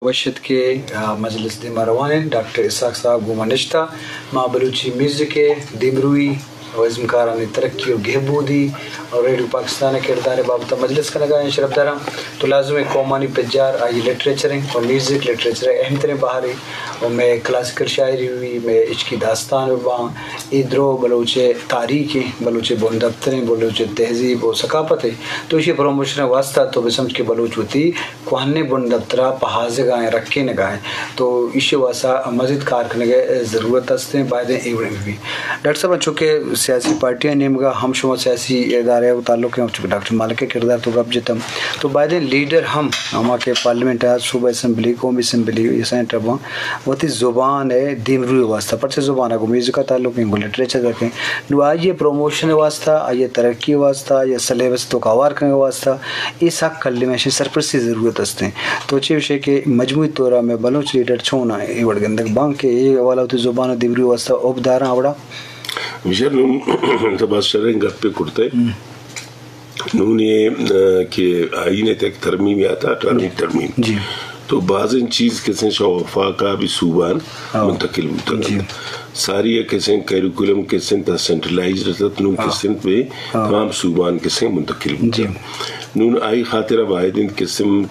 وشد کے مجلس دی مروان ڈاکٹر اسحاق صاحب گمانشتہ ماں بلوچی میوزک کے دیمروئی و ازمکاران ترقی و گہبودی اور ریڈیو پاکستان کردار بابتا مجلس کا لگا شرف دارا تو لازم ہے قومانی پجار آئی لٹریچریں اور میوزک لٹریچر اہم ترین بہاری اور میں کلاسیکل شاعری ہوئی میں عشقی داستان وہاں ادرو بلوچ تاریخی بلوچ بون دفتریں بلوچ تہذیب و ثقافت ہے تو اسی پروموشن واسطہ تو بسمجھ کے بلوچ ہوتی کوہنے بون دفترہ پہاز گائیں رکھے نگاہیں تو اسی واسطہ مزید کار کرنے کے ضرورت ہستے ہیں بائدیں ایوڑیں بھی ڈاکٹر صاحب چونکہ سیاسی پارٹیاں نمگا ہم شما سیاسی ادارے و تعلق ہیں چونکہ ڈاکٹر مالک کے کردار تو رب جتم تو بائدیں لیڈر ہم ہما کے پارلیمنٹ ہے صوبہ اسمبلی قومی اسمبلی یہ سینٹر وہاں وہتی زبان ہے دیمروی واسطہ پرچے زبان ہے میوزک کا تعلق ہے لٹریچر رکھیں نو آئیے پروموشن واسطہ آئیے ترقی واسطہ یا سلیبس تو کاوار کرنے واسطہ اس حق کل میں سرپرستی ضرورت ہستے ہیں تو اچھی وشے کہ مجموعی طورہ میں بلوچ لیڈر چھونا ہے وڑ گندک بانک کے یہ والا ہوتی زبان دیمروی واسطہ عبداراں آوڑا مشار نون تباس شرین گپ پہ کرتے نون یہ کہ آئین تک ترمیم آتا 18ویں ترمیم تو بعض ان چیز کسیں شوفا کا بھی صوبان منتقل ہوتا ساری کسیں کیریکولم کسیں تا سینٹرلائز رہتا نون کسیں پہ تمام صوبان کسیں منتقل ہوتا نون آئی خاطر اب آئے دن قسم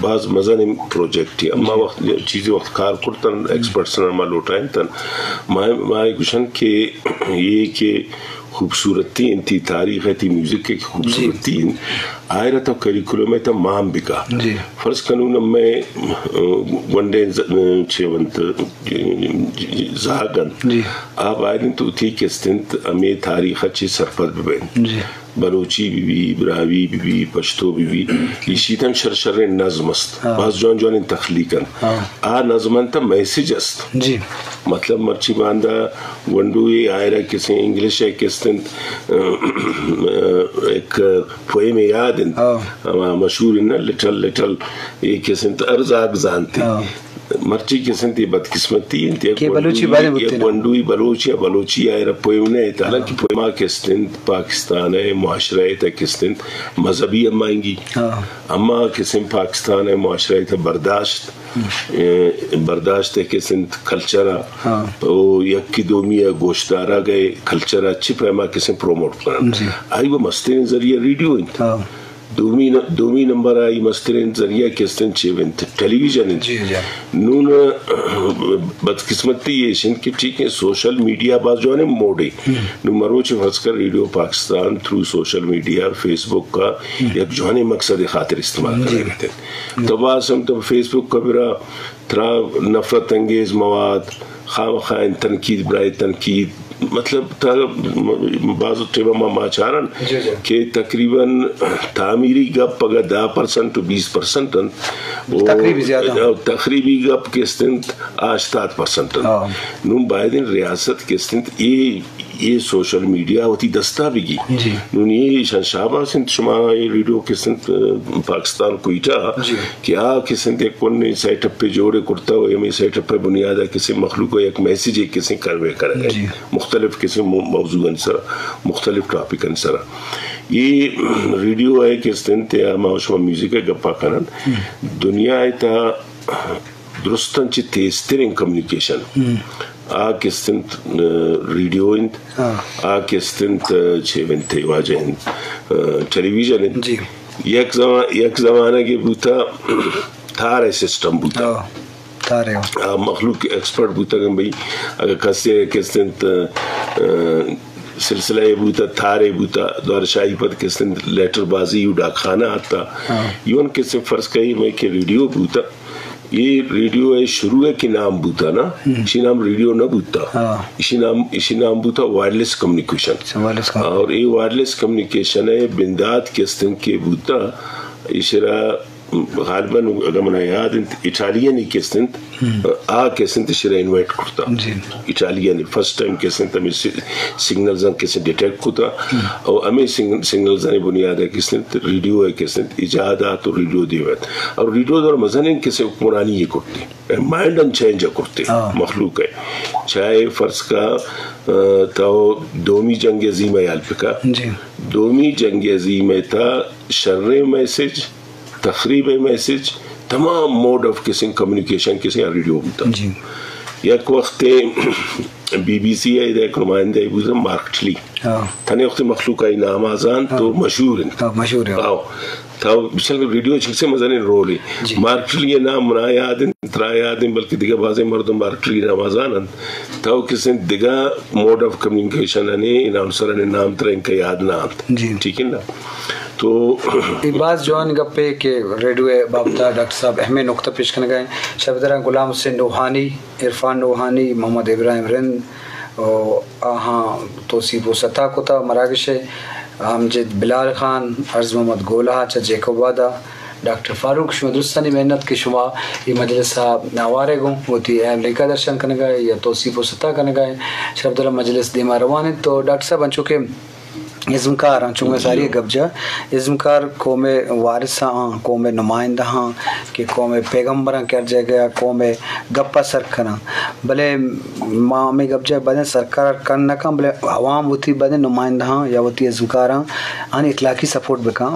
بعض مزن پروجیکٹ ہی اما وقت چیزیں وقت کار کرتن ایکسپرٹس نرما لوٹائیں تن مائی گوشن کہ یہ کہ خوبصورتی انتی تاریخ ہے تی میوزک کی خوبصورتی آئے رہتا کریکولم ہے تا مام بکا فرض قانون میں ونڈے چھوانت زاگن آپ آئے دن تو تھی کستنت ہمیں تاریخ اچھی سرپد ببین بلوچی بھی براوی بھی پشتو بھی یہ شیطن شرشر نظم است بعض جوان تخلیقاً آ نظمن تا میسیج است مطلب مرچی باندہ ونڈو یہ آئے رہا کسی انگلش ہے کسی ایک پوئم یاد مشہور ہے نا لٹل یہ کسی ارزاق زانتی مرچی کسن تی بدقسمتی انتی ونڈوی بلوچ یا بلوچی آئے رہا پوئم نے حالانکہ پوئمہ کسن پاکستان ہے معاشرہ تا کسن مذہبی امائیں گی اما کسن پاکستان ہے معاشرہ تا برداشت ہے کسن کلچرہ یکی دومی گوشتارہ گئے کلچرہ اچھی پیما کسن پروموٹ کرن آئی وہ مسترین ذریعہ ریڈیو انتا دومی نمبر آئی مسترین ذریعہ کستن چیونت ٹیلی ویژن نون بدقسمتی یہ شن کہ ٹھیک ہے سوشل میڈیا بعض جو ہے موڑے نو مروچ فرض کر radio Pakistan through social media Facebook کا یک جو ہے مقصد خاطر استعمال کر رہے تھے تو بعض ہم تو فیس بک کا برا تھرا نفرت انگیز مواد خواہ خواہ تنقید برائے تنقید مطلب بعض ٹیبہ ماچارن کہ تقریباً تعمیری گپ اگر 10% 20% تقریبی گپ کے استنت 7% نون بائدن ریاست کے استنت یہ سوشل میڈیا ہوتی دستا بھی گی نون یہ شنشابہ سنت شما ریڈیو کے استنت پاکستان کوئیٹا کہ کسنت ایک کن سیٹ اپ پہ جوڑے کرتا ہو یہ سیٹ اپ پہ بنیادہ کسی مخلوق کو ایک میسیج ایک کسی کروے کر گئے مختلف کسی موضوع انسرا مختلف ٹاپک انسرا یہ ریڈیو ہے کہ استنت یا ماوشما میوزک ہے گپا کنن دنیا ہے تا درستن چی تیسترین کمیونیکیشن آگ استنت ریڈیو انت آگ استنت چھوینتے واجہ انت ٹیلی ویژن انت یک زمانہ کے بوتا تھارے سسٹم بوتا مخلوق ایکسپرٹ بوتا کہ بھئی اگر کسی کسنت سلسلہ بوتا تھارے بوتا دور شاہی پت کسنت لیٹر بازی ڈاک خانہ آتا یون کسی فرض کہی میں کہ ریڈیو بوتا یہ ریڈیو ہے شروع ہے کہ نام بوتا نا اسی نام ریڈیو نہ بوتا اسی نام بوتا وائرلیس کمیونیکیشن اور یہ وائرلیس کمیونیکیشن ہے بندات کسن کے بوتا اشرا غالباً اگر منا یاد اٹالین ہی کسنت کسنت شرح انوائٹ کرتا اٹالین فرسٹ ٹائم کسنت ہمیں سگنلزاں کسن ڈیٹیکٹ کرتا اور ہمیں سگنلزاں بنیاد ہے کسنت ریڈیو ہے کسنت ایجادات اور ریڈیو دیوات اور ریڈیو دور مزنین کسے حکمرانی یہ کرتے مائنڈ ان چینج کرتے مخلوق ہے چاہے فرض کا تو دومی جنگ عظیم یال پکا دومی جنگ عظیم تا شر میسج تخریب میسج تمام موڈ آف کسی کمیونیکیشن کسی ریڈیو ہوتا جی یک وقت بی بی سی ہے ایک نمائندہ بود مارکٹلی تھنے وقت مخلوق ای نام آزان تو مشہور مشہور ہے تا بچل ریڈیو چکسے مزن رول ہے مارکٹلی یہ نام منا یادن ترا یادن بلکہ دیگه بازے مردم مارکٹلی نام آزان تا کسی دیگه موڈ آف کمیونیکیشن انے اناؤنسر نے نام ترا ان کا یاد نہ ٹھیک ہے نا. تو بعض جوان گپے کہ ریڈیو بابتا ڈاکٹر صاحب اہم نقطہ پیش کرنے گئے شبدرہ غلام حسین نوحانی عرفان نوحانی محمد ابراہیم رند ہاں توصیف و سطح کو تھا مراکش امجد بلال خان عرض محمد گولہ چا جیکوبادہ ڈاکٹر فاروق شما درستانی محنت کے شما یہ مجلسہ نوارے گوں ہوتی اہم لکھا درشن کرنے گئے یا توصیف و سطح کرنے گئے شبدرہ مجلس دیما روان ہے. تو ڈاکٹر صاحب انچو کہ ازمکار ہاں چونکہ ساری گبجا ازمکار قوم وارث ہاں قوم نمائندہ ہاں کہ قوم پیغمبراں کر جائے گیا قوم گپا سر کنا بلے ماں میں گبجا بدن سرکار کن نہ کم بلے عوام ہوتی بدن نمائندہ ہاں یا ہوتی ازمکار ہاں آنی اطلاقی سپورٹ بکاں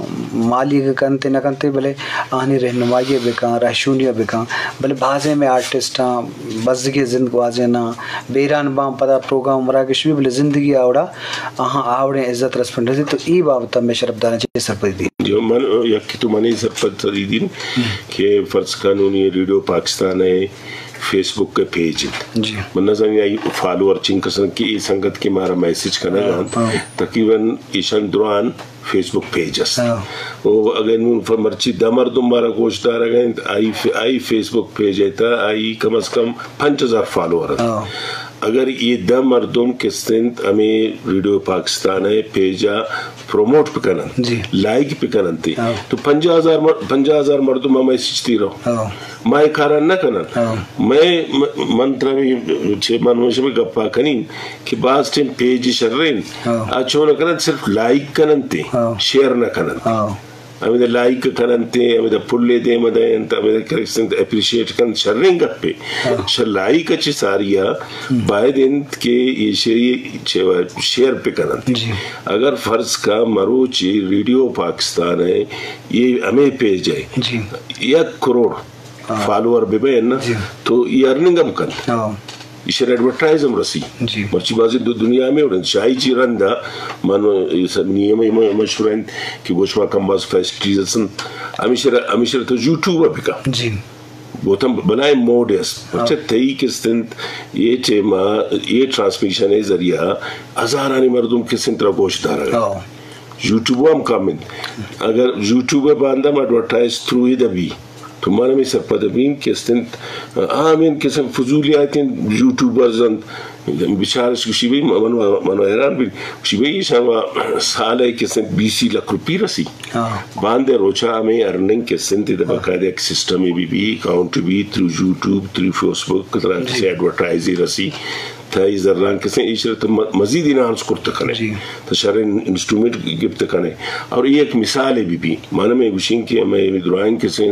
مالی کنتے نہ کنتے بلے آنی رہنمائی بکاں رہشونیہ بکاں بلے بازے میں آرٹسٹ ہاں بزدگی زندگ واضح نہ بیران بام پتہ پروگرام مراکش بھی بلے زندگی آوڑا ہاں آوڑے عزت رسپنڈ رہتی. تو ای بابتا میں شرف دانا چاہیے سرپد دی جو من یکی تو منی سرپد دین کہ فرض قانونی ریڈیو پاکستان ہے فیس بک کے پیج جی من نظر یہ فالوور چنگ کسن کی ای سنگت کی مارا میسیج کرنا گا تقریباً ایشان دوران فیس بک پیج اس وہ اگر نون فرمرچی دمر دمارا گوشت دارا گئے آئی فیس بک پیج ہے تا آئی کم از کم 5000 فالوور ہے. اگر یہ دا مردم کستند ہمیں ریڈیو پاکستان ہے پیجا پروموٹ پکنن لائک پکنن تی تو 50,000 مردم ہمیں سچتی رہو میں کاران نہ کنن میں منترہ میں چھے منوشہ میں گپا کنین کہ بعض ٹیم پیج شرین اچھو نہ کنن صرف لائک کنن تی شیئر نہ کنن ہمیں لائک کرنتے ہمیں پلے دے مدین ہمیں کرکسنت اپریشیٹ کن شرنگ گپے شر لائک اچھی ساریا باید انت کے یہ شیئر پہ کرن. اگر فرض کا مروچی ریڈیو پاکستان ہے یہ ہمیں پیج ہے 1 کروڑ فالوور بے بین تو یہ ارننگ ہم کن اشار ایڈورٹائزم رسی مرچی بازی دنیا میں اور شاہی چی رندہ مانو نیم مشہور ہیں کہ گوشما کم باز فیسٹریز اسن ہمیشہ تو یوٹیوب بکا بوتم بنائے موڈیس بچہ تئی کستند یہ چیما یہ ٹرانسمیشن ہے ذریعہ ہزارانی مردم کستند را گوشت دارا گا یوٹیوب ہم کامن اگر یوٹیوب باندھا ایڈورٹائز تھرو ہی دبی تو مانا میں سرپدبین کستند آمین کسم فضولی آئیتیں یوٹیوبرز بچارش کشی بھئی منو ایران بھی کشی بھئی شاہ سال ہے کستند 20 لاکھ روپی رسی باندے روچا ہمیں ارننگ کستند دا بقاعدہ ایک سسٹم بھی اکاؤنٹ بھی تھرو یوٹیوب تھرو فیس بک کتران کسی ایڈورٹائزی رسی تھا یہ ذران کسی ایشرت مزید انہانس کرتا کنے تا شرین انسٹرومنٹ گفت کنے. اور یہ ایک مثال ہے بھی مانا میں گوشین کی ہمیں درائن کسی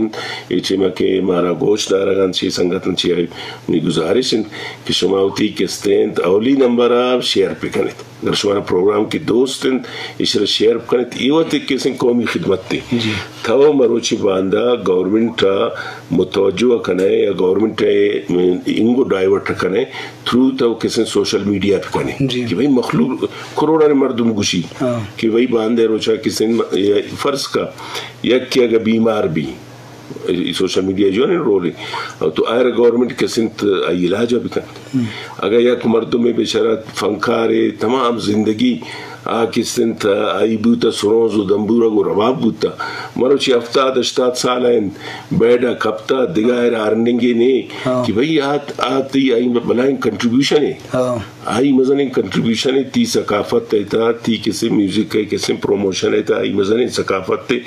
ایچے میں کہ مارا گوشت دارگان چی سنگتن چی آئی انہی گزارشن کہ شماوتی کستین اولی نمبر آپ شیئر پہ کنیت اگر شمارا پروگرام کی دوستن اشرا شیئر پہ کنیت ایوات ایک کسی قومی خدمت تی تھاو مروچی باندھا گورنمنٹ متوجہ کنے یا گورنمنٹ انگو ڈائیورٹ کنے تھرو تو کسی سوشل میڈیا پہ کنے کہ بھئی مخلوق کروڑا نے مردم گوشی کہ بھئی باندھے روچا کسی فرض کا یک کہ اگر بیمار بھی سوشل میڈیا جو ہے رول ہے تو آئر گورنمنٹ کسنت علاج بھی کرتا اگر یک مردم میں بیچارہ فنکارے تمام زندگی کسن تھا آئی بوتا سرونز و دمبورا گو رباب بوتا مرو چی 70-80 سال ہیں بیڈا کپتا دگائر آرننگی نہیں کہ بھئی آتی آئی بلائیں کنٹریبیوشن ہے آئی مزنیں کنٹریبیوشن ہے تی ثقافت ہے تی کسی میوزک ہے کسی پروموشن ہے آئی مزنیں ثقافت ہے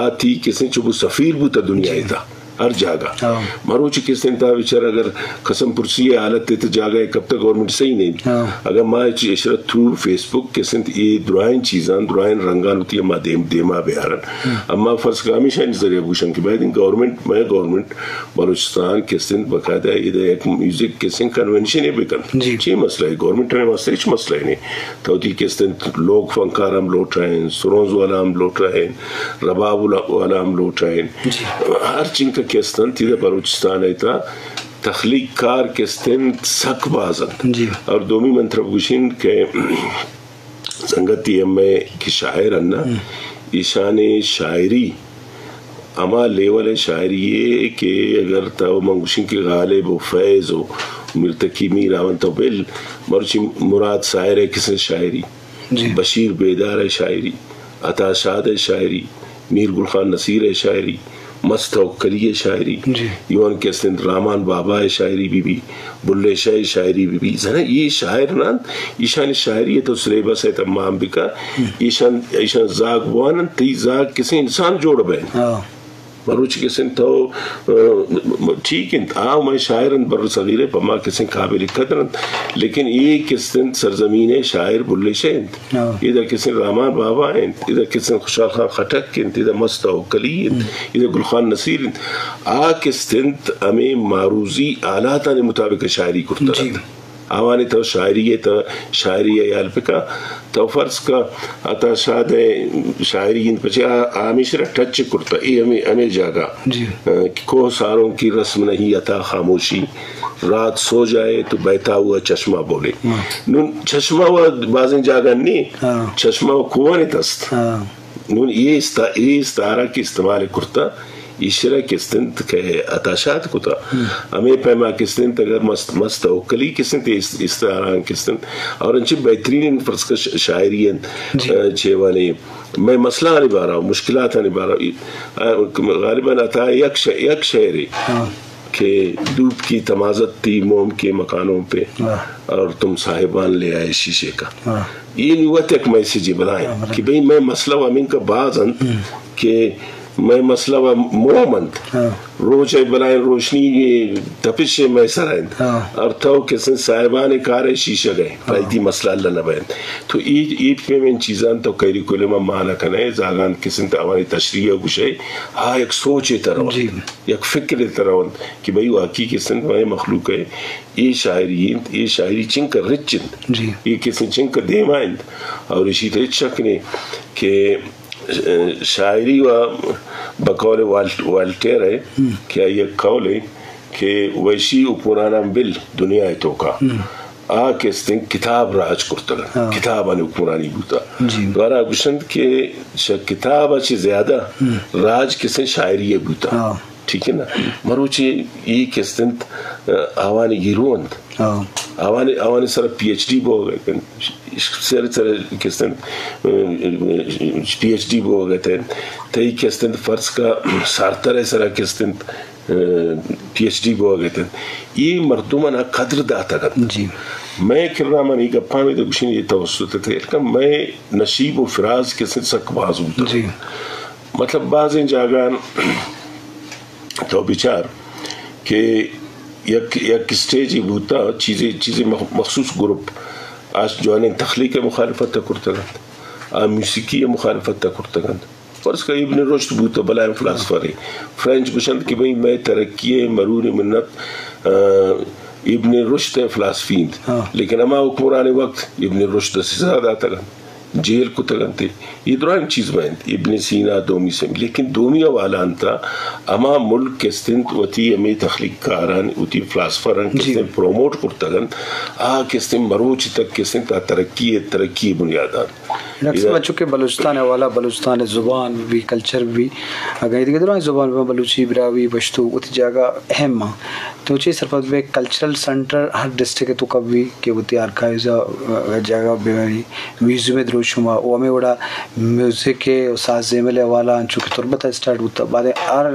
آتی کسی چبو سفیر بوتا دنیا ہے ہر جاگا مروچی کس نے تا بیچارہ اگر قسم پرسی حالت تے جاگا ہے کب تک گورنمنٹ صحیح نہیں اگر ماں اشرت تھرو فیس بک کس نے یہ درائن چیزان درائن رنگان ہوتی ہے ماں دیما بیارن اما فرض کا ہمیشہ ان ذریعہ بوشن کہ باید گورنمنٹ میں گورنمنٹ بلوچستان کس نے باقاعدہ ایک میوزک کس نے کنونشن ہے بکن چی مسئلہ ہے گورنمنٹ نے مسئلہ ہیچ مسئلہ ہی نہیں تو تی کس نے لوگ فنکار ہم لوٹ رہے ہیں سرونز والا ہم لوٹ رہے ہیں رباب والا ہم لوٹ رہے ہیں ہر چنگ کا کستن تیدا بلوچستان ایتا تخلیق کار کستن سک بازن اور دومی منطرف گوشین کہ سنگتی امی کی شاعر اننا ایشان شاعری اما لیول شاعری ہے کہ اگر تو منگوشین کی غالب و فیض و مرتقی میر آون تو بل مروچی مراد سائر ہے کس شاعری بشیر بیدار شاعری عطا شاد شاعری میر گل خان نصیر شاعری مست توکلی شاعری یون کسن رامان بابا شاعری بھی بلے شاہ شاعری بھی زنا یہ شاعر نان ایشان شاعری ہے تو سلیبس ہے تمام بکا ایشان زاگ وانن تی زاگ کسی انسان جوڑ بین مروچ کسن تو ٹھیک انت میں شاعرن بر صغیرے پما کسن قابل قدرن لیکن یہ کسن سرزمین شاعر بلے شاہ انت ادھر کسن رامان بابا انت ادھر کسن خوشحال خان خٹک انت ادھر مست توکلی انت ادھر گل خان نصیر انت کسن ہمیں معروضی آلاتان مطابق شاعری کرتا رہتا آوانی تو شاعری ہے تو شاعری ہے یال پکا تو فرض کا عطا شاد شاعری ان پچھے آمیشرہ ٹچ کرتا ہمیں جاگا کوہ ساروں کی رسم نہیں عطا خاموشی رات سو جائے تو بیٹھا ہوا چشمہ بولے نون چشمہ ہوا بازن جاگا نہیں چشمہ ہوا کوانی تست نون یہ استعارہ کی استعمال کرتا ایشرہ کستنت کہ اتاشات کتا ہمیں پیما کستنت اگر مست اوکلی کستنت استعاران کستنت اور انچہ بہترین فرض کا شاعرین چھوانے میں مسئلہ آنے بارا ہوں مشکلات آنے بارا ہوں غالباً آتا ہے یک شعری کہ دودھ کی تمازت تھی موم کے مکانوں پہ اور تم صاحبان لے آئے شیشے کا یہ نیوت ایک میسیجی بلائیں کہ بھئی میں مسئلہ وامن کا بعضاً کہ میں مسئلہ و مومند روچ بلائیں روشنی تپش میں سرائند اور تو کسن صاحبان کار شیشہ گئے فائدی مسئلہ اللہ نبائند تو ایک میں ان چیزان تو کریکولم مانا کنے زاگان کسن تاوانی تشریح گوشے ایک سوچے ترون یک فکر ترون کہ بھئی واقعی کسن میں مخلوق ہے یہ شاعری چنک رچند یہ کسن چنک دیمائند اور اسی طرح شکنے کہ شاعری و بقول والٹیر ہے کیا یہ قول ہے کہ ویشی اپنانا بل دنیا ہے تو کا کس دن کتاب راج کرتا کتاب آنے اپنانی بوتا دوارا گشند کہ کتاب اچھی زیادہ راج کسن شاعری بوتا ٹھیک ہے نا مروچی یہ کس دن آوانی گیروند آوانی سر پی ایچ ڈی بو گئے سر کس دن پی ایچ ڈی بو گئے تھے تئی کس دن فرض کا سارتر ہے سر کس دن پی ایچ ڈی بو گئے تھے یہ مردمانہ قدر داتا گا میں کرامانی گپا میں تو کچھ نہیں یہ توسط تھے لیکن میں نشیب و فراز کس دن سک باز ہوتا مطلب بعض ان جاگان تو بچار کہ یک سٹیج ہی بھوتا چیزیں مخصوص گروپ آج جوانے تخلیق مخالفت کرتا گند موسیقی مخالفت کرتا گند فرض کا ابن رشد بھوتا بلائم فلاسفر ہے فرینچ گشند کہ بھئی میں ترقی مرور منت ابن رشد فلاسفیند لیکن اما حکمران وقت ابن رشد سے زیادہ آتا گند جیل کو تگنتے یہ درائم چیز بہند ابن سینا دومی سے لیکن دومی والان تا اما ملک کستند وطی امی تخلیق کاران وطی فلاسفران کستند پروموٹ کرتا گند کستند مروچ تک کستند تا ترقی بنیادان نقص بچوں کے بلوچستان والا بلوچستان زبان بھی کلچر بھی اگر دیکھیں درائم زبان میں بلوچی براوی بشتو وطی جاگہ اہم ماں تو چیز صرف بے کلچرل سنٹر ہر ڈسٹرک تو کبھی کہ وطی آرکائزہ جاگہ بیوانی میوزیم درو شما وہ ہمیں بڑا میوزک کے ساز زیمل والا چونکہ تربت سٹارٹ ہوتا بعد ہر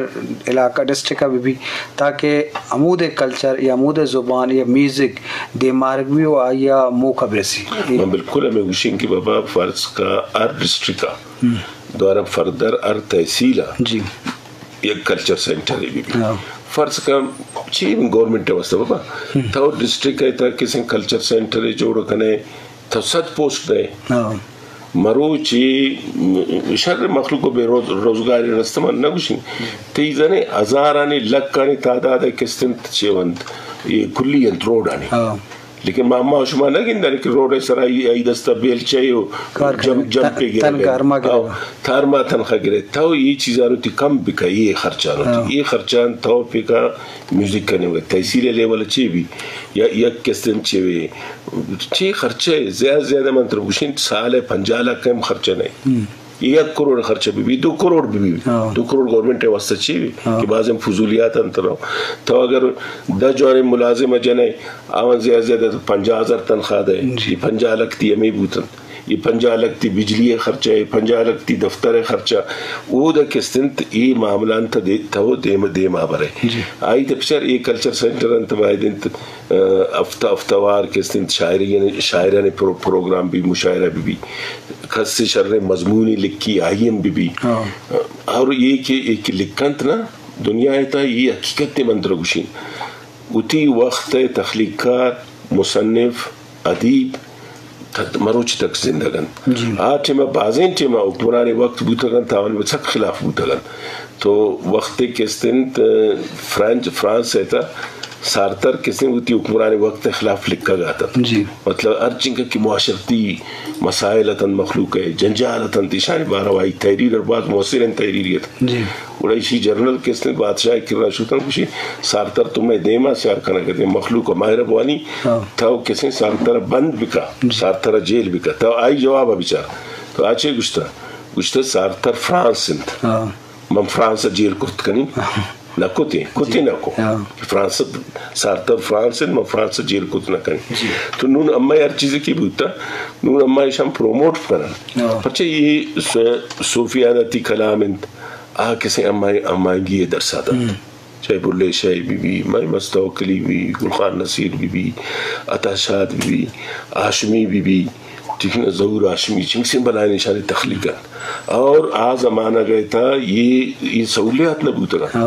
علاقہ ڈسٹرک کا بھی تاکہ عمود کلچر یا عمود زبان یا میوزک دے مارگ بھی ہوا یا موقع برسی بالکل ہمیں گوشیں کہ بابا فرض کا ہر ڈسٹرک کا دوارا فردر ہر تحصیلہ ایک کلچر سینٹر ہے بھی فرض کا چیز گورنمنٹ واسطہ بابا تو ڈسٹرک ہے تا کسی کلچر سینٹر ہے جوڑ کنے تو 100 پوسٹ دے مروچی شر مخلوق کو بے روزگاری رستمان نگوشیں تیزانے ہزارانی لکانی تعداد کستن چیوند یہ کلی انت روڈ آنی لیکن ماما شما نہ گندہ کہ روڈ سرائی ای دستا بیل چاہیو جم پہ گرے تھارما تنخواہ گرے تو یہ چیزانو تی کم بکا یہ خرچانو تی یہ خرچان تو پہ کا میوزک کرنے ہوگا تحصیل لیول چی بھی یا یک قسم چیوے چی خرچہ ہے زیادہ منتر بوشین سال 50 لاکھ کم خرچہ نہیں 1 کروڑ خرچہ بھی 2 کروڑ بھی 2 کروڑ گورنمنٹ واسطہ چیوی کہ بعضم فضولیات انتر ہو تو اگر 10 جونے ملازم جنے آون زیادہ 50,000 تنخواہ دے یہ 50 لاکھ تی امی بوتن یہ 50 لاکھ تی بجلی خرچہ ہے 50 لاکھ تی دفتر خرچہ وہ دا کستنت یہ معاملان تا دیتا ہو دیم آبر ہے آئی تپشر یہ کلچر سینٹر انت باید افتوار کستنت شاعران پروگرام بھی مشاعرہ بھی خص شر مضمونی لکھی آئیم بھی اور یہ کہ ایک لکھنت نا دنیا ایتا یہ حقیقت منتر گوشین اتی وقت تخلیقار مصنف ادیب مروچ تک زندگان آج میں بازین چیما اکبرانی وقت بوتگان تاولی بچک خلاف بوتگان تو وقت کستنت فرانس ایتا سارتر کسی ہوتی حکمرانی وقت خلاف لکھا گیا تھا مطلب ارچنگ کی معاشرتی مسائلتاً مخلوق ہے جنجالتاً تیشانی باروائی تحریر اور بعض محسرین تحریریت وڑا اسی جرنل کس نے بادشاہ کرنا شوتاً کچھ سارتر تمہیں دیما سیار کھانا کرتے مخلوق و ماہر بوانی تھا وہ کسی سارتر بند بکا سارتر جیل بکا تھا آئی جواب بیچارہ تو آچے گشتہ سارتر فرانس سنت من فرانس جیل کرت کنی نہ کتی نہ کو فرانس سارتر فرانس میں فرانس جیل کت نہ کریں تو نون اما ہر چیز کی بوتا نون اما ہم پروموٹ کرنا پچھے یہ صوفیانتی کلام آ کسی اما گی درساتا چاہے Bale Shahi Bibi Mai Mastukali Bi Gulkhan Naseer Bibi Ata Shad Bibi Ashmi Bibi ٹھیک ہے ظہور ہاشمی چنگسن بنائے نشانی تخلیقات اور آ زمانہ گئے تھا یہ سہولیات نہ بوتا